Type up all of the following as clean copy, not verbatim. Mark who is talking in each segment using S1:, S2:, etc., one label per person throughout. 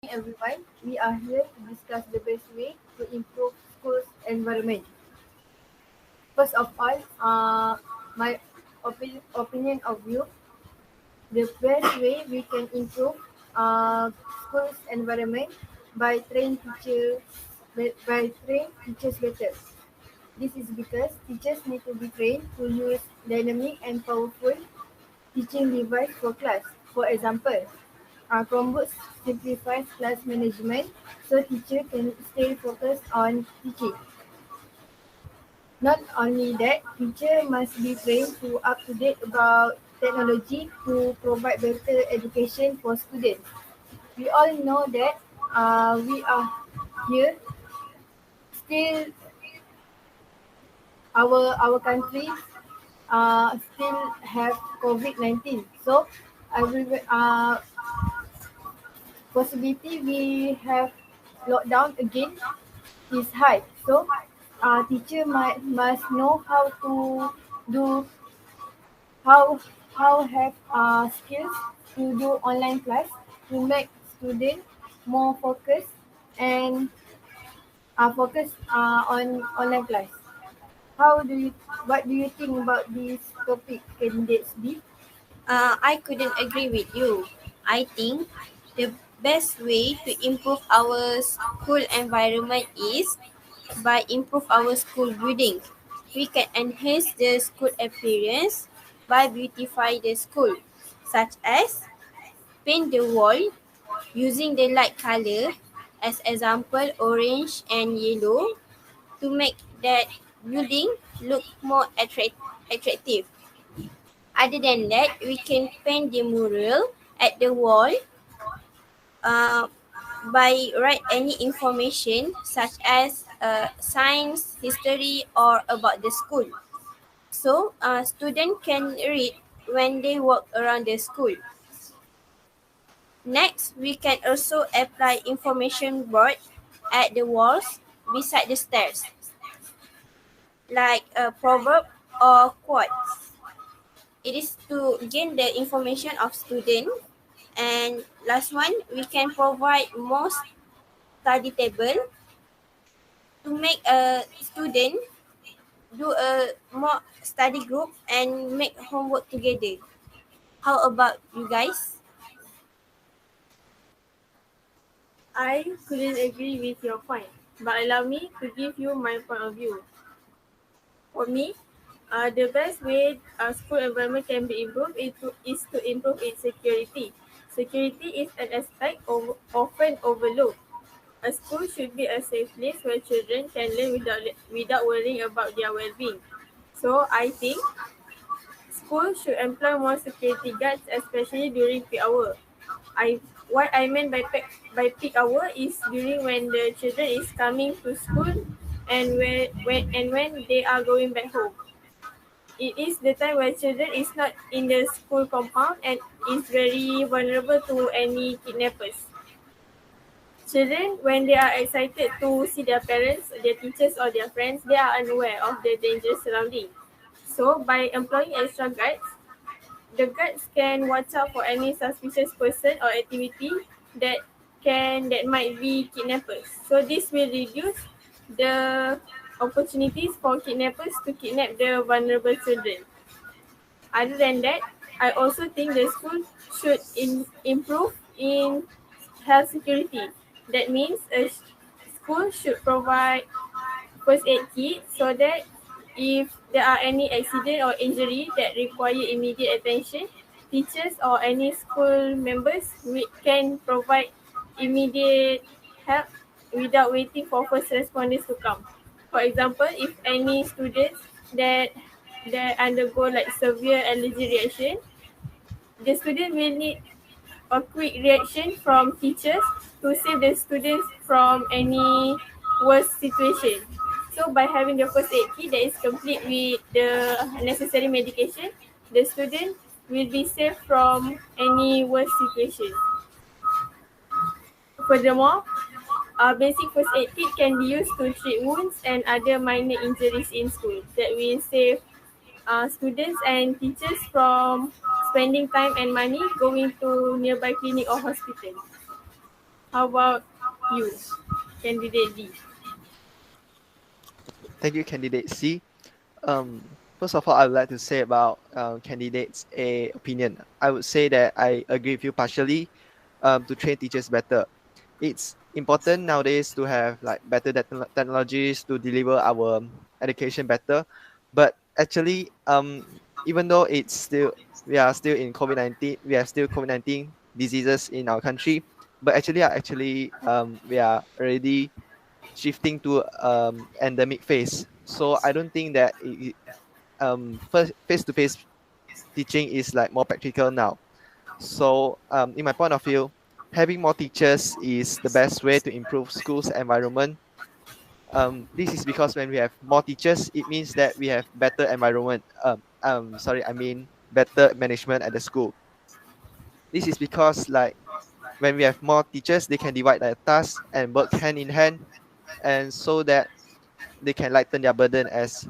S1: Everyone, we are here to discuss the best way to improve school's environment. First of all, my opinion of view, the best way we can improve school's environment by train teachers better. This is because teachers need to be trained to use dynamic and powerful teaching device for class. For example, Chromebooks simplifies class management so teacher can stay focused on teaching. Not only that, teacher must be trained to up to date about technology to provide better education for students. We all know that we are here still our country still have COVID-19. So everywhere possibility we have lockdown again is high. So, teacher must know how to do how have skills to do online class to make student more focused and focus on online class. How do you what do you think about this topic, candidates B?
S2: I couldn't agree with you. I think the best way to improve our school environment is by improve our school building. We can enhance the school appearance by beautify the school, such as paint the wall using the light color, as example orange and yellow, to make that building look more attractive. Other than that, we can paint the mural at the wall uh, by write any information such as science, history, or about the school. So, student can read when they walk around the school. Next, we can also apply information board at the walls beside the stairs, like a proverb or quotes. It is to gain the information of student. And last one, we can provide more study table to make a student do a more study group and make homework together. How about you guys?
S3: I couldn't agree with your point, but allow me to give you my point of view. For me, the best way a school environment can be improved is to improve its security. Security is an aspect often overlooked. A school should be a safe place where children can learn without worrying about their well-being. So I think schools should employ more security guards, especially during peak hour. What I meant by peak hour is during when the children is coming to school and when they are going back home. It is the time where children is not in the school compound and is very vulnerable to any kidnappers. Children, when they are excited to see their parents, their teachers, or their friends, they are unaware of the dangerous surrounding. So, by employing extra guards, the guards can watch out for any suspicious person or activity that might be kidnappers. So this will reduce the opportunities for kidnappers to kidnap the vulnerable children. Other than that, I also think the school should improve in health security. That means school should provide first aid kit so that if there are any accident or injury that require immediate attention, teachers or any school members can provide immediate help without waiting for first responders to come. For example, if any students that undergo like severe allergy reaction, the student will need a quick reaction from teachers to save the students from any worse situation. So by having the first aid kit that is complete with the necessary medication, the student will be safe from any worse situation. Furthermore, a basic first aid kit can be used to treat wounds and other minor injuries in school that will save students and teachers from spending time and money going to nearby clinic or hospital. How about you, candidate D?
S4: Thank you, candidate C. First of all, I would like to say about candidates A opinion. I would say that I agree with you partially. To train teachers better, it's important nowadays to have like better technologies to deliver our education better. But actually, even though it's still we are still in COVID-19, we have still COVID-19 diseases in our country. But we are already shifting to endemic phase. So I don't think that first face-to-face teaching is like more practical now. So in my point of view, having more teachers is the best way to improve schools environment. This is because when we have more teachers, it means that we have better environment. I mean better management at the school. This is because like when we have more teachers, they can divide their tasks and work hand in hand, and so that they can lighten their burden as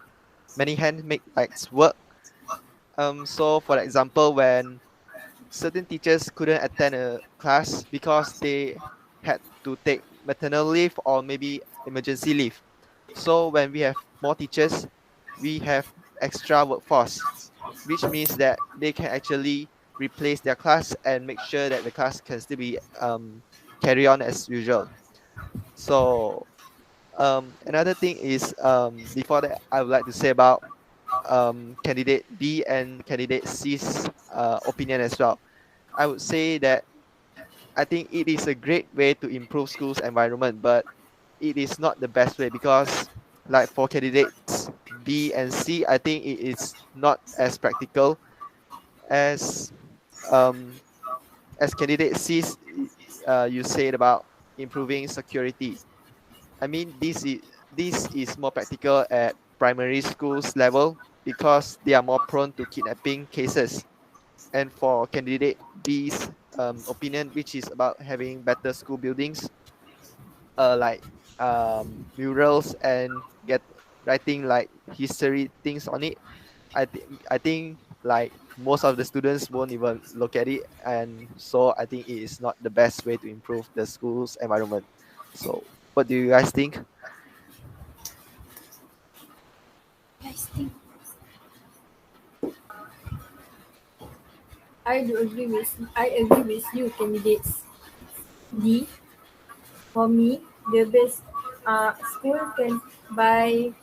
S4: many hands make like work. So for example, when certain teachers couldn't attend a class because they had to take maternal leave or maybe emergency leave. So when we have more teachers, we have extra workforce, which means that they can actually replace their class and make sure that the class can still be carry on as usual. So another thing is before that I would like to say about candidate B and candidate C's opinion as well. I would say that I think it is a great way to improve schools environment, but it is not the best way because like for candidates B and C, I think it is not as practical as um, candidate C. You said about improving security. I mean, this is more practical at primary schools level because they are more prone to kidnapping cases. And for candidate B's opinion, which is about having better school buildings, like murals and get writing like history things on it. I think like most of the students won't even look at it, and so I think it is not the best way to improve the school's environment. So, what do you guys think?
S2: Guys, think.
S1: I agree with you, candidates D. For me, the best school can by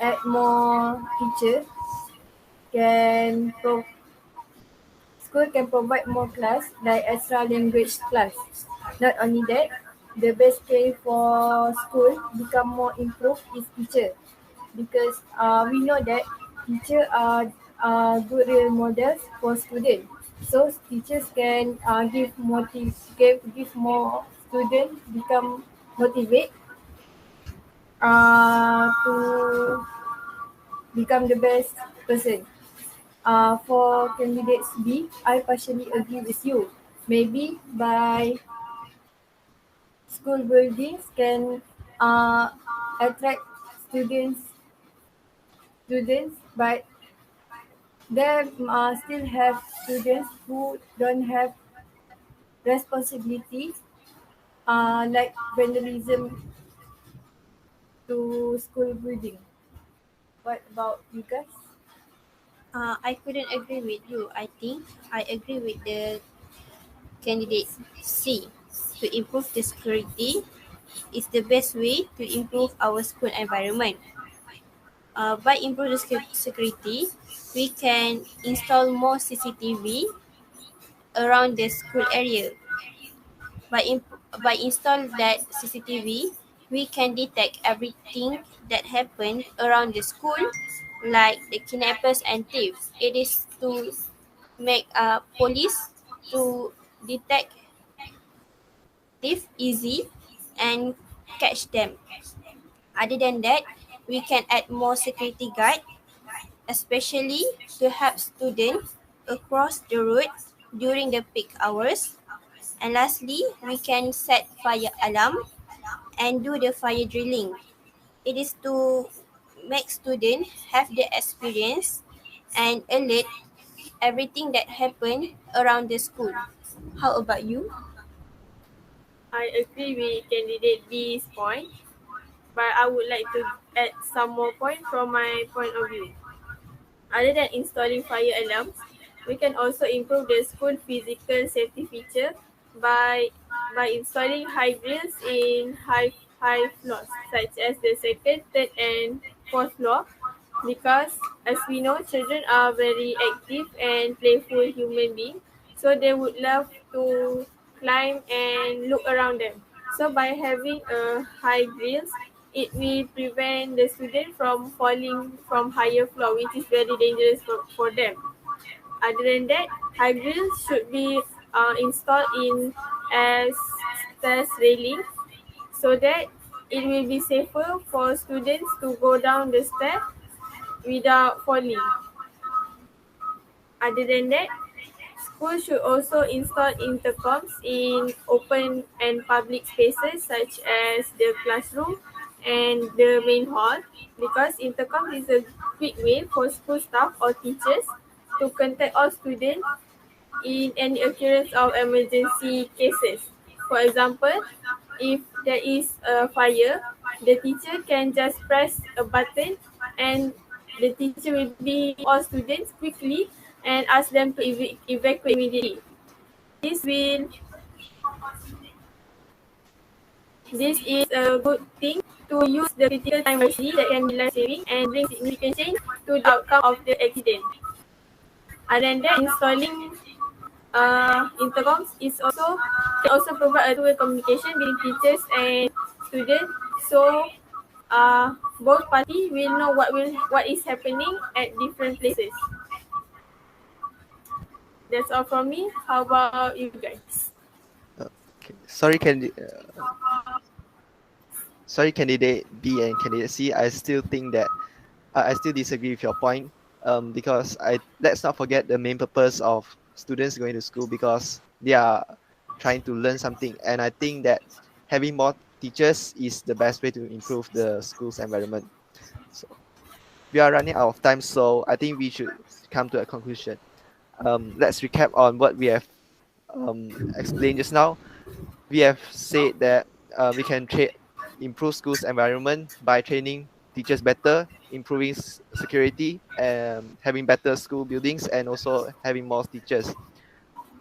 S1: add more teachers, can school can provide more class like extra language class. Not only that, the best way for school become more improved is teacher, because we know that teacher are good role models for students. So teachers can give more students become motivate to become the best person. For candidates B, I partially agree with you. Maybe by school buildings can uh, attract students, but there still have students who don't have responsibility, like vandalism to school building. What about you guys?
S2: I couldn't agree with you. I think I agree with the candidate C. To improve the security is the best way to improve our school environment. By improving the security, we can install more CCTV around the school area. By install that CCTV, we can detect everything that happened around the school, like the kidnappers and thieves. It is to make police to detect thief easy and catch them. Other than that, we can add more security guard, especially to help students across the road during the peak hours. And lastly, we can set fire alarm and do the fire drilling. It is to make students have the experience and alert everything that happened around the school. How about you?
S3: I agree with candidate B's point, but I would like to add some more point from my point of view. Other than installing fire alarms, we can also improve the school physical safety feature by installing high grills in high floors, such as the second, third, and fourth floor. Because, as we know, children are very active and playful human beings, so they would love to climb and look around them. So, by having a high grills, it will prevent the student from falling from higher floor, which is very dangerous for them. Other than that, high grills should be installed in as stairs railing so that it will be safer for students to go down the stair without falling. Other than that, schools should also install intercoms in open and public spaces such as the classroom and the main hall, because intercom is a quick way for school staff or teachers to contact all students in any occurrence of emergency cases. For example, if there is a fire, the teacher can just press a button and the teacher will be all students quickly and ask them to evacuate immediately. This will this is a good thing to use the critical time wisely that can be life saving and bring significant change to the outcome of the accident. Other than that, installing intercoms is also can also provide a two-way communication between teachers and students, so both parties will know what is happening at different places. That's all from me. How about you guys?
S4: Okay. Sorry, candidate B and candidate C. I still think that I still disagree with your point. Because let's not forget the main purpose of students going to school, because they are trying to learn something, and I think that having more teachers is the best way to improve the school's environment. So we are running out of time, so I think we should come to a conclusion. Let's recap on what we have explained just now. We have said that we can improve schools environment by training teachers better, improving security, and having better school buildings, and also having more teachers.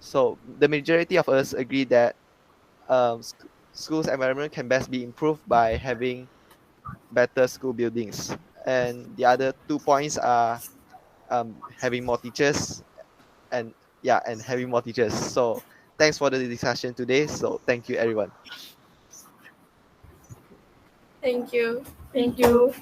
S4: So the majority of us agree that schools environment can best be improved by having better school buildings. And the other 2 points are having more teachers and having more teachers. So thanks for the discussion today. So thank you, everyone.
S3: Thank you.
S1: Thank you.